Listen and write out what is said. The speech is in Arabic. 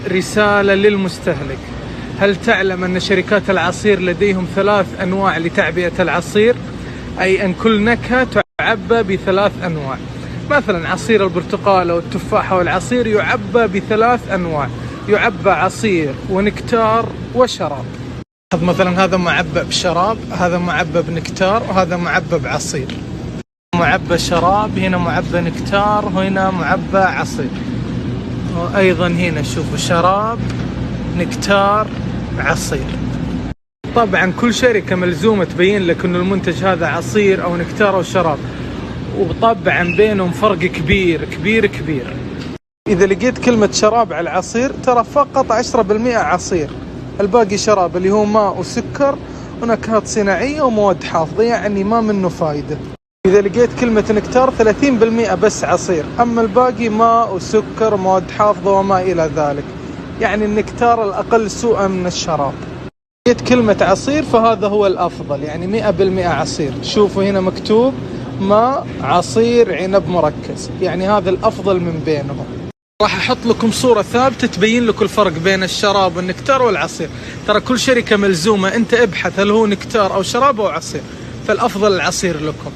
رسالة للمستهلك. هل تعلم أن شركات العصير لديهم 3 أنواع لتعبئة العصير؟ أي أن كل نكهة تعبى ب3 أنواع. مثلا عصير البرتقال أو التفاح والعصير يعبى ب3 أنواع، يعبى عصير ونكتار وشراب. مثلا هذا معبى بشراب، هذا معبى بنكتار، وهذا معبى بعصير. معبى شراب، هنا معبى نكتار، وهنا معبى عصير. وأيضا هنا شوفوا شراب، نكتار، عصير. طبعا كل شركة ملزومة تبين لك أن المنتج هذا عصير أو نكتار أو شراب، وطبعا بينهم فرق كبير كبير كبير. إذا لقيت كلمة شراب على العصير ترى فقط 10% عصير، الباقي شراب اللي هو ماء وسكر ونكهات صناعية ومواد حافظة، يعني ما منه فايدة. إذا لقيت كلمة نكتار 30% بس عصير، أما الباقي ماء وسكر ومواد حافظة وما إلى ذلك، يعني النكتار الأقل سوءا من الشراب. لقيت كلمة عصير فهذا هو الأفضل، يعني 100% عصير. شوفوا هنا مكتوب ماء، عصير، عنب مركز، يعني هذا الأفضل من بينهم. راح أحط لكم صورة ثابتة تبين لكم الفرق بين الشراب والنكتار والعصير. ترى كل شركة ملزومة، أنت ابحث هل هو نكتار أو شراب أو عصير، فالأفضل العصير لكم.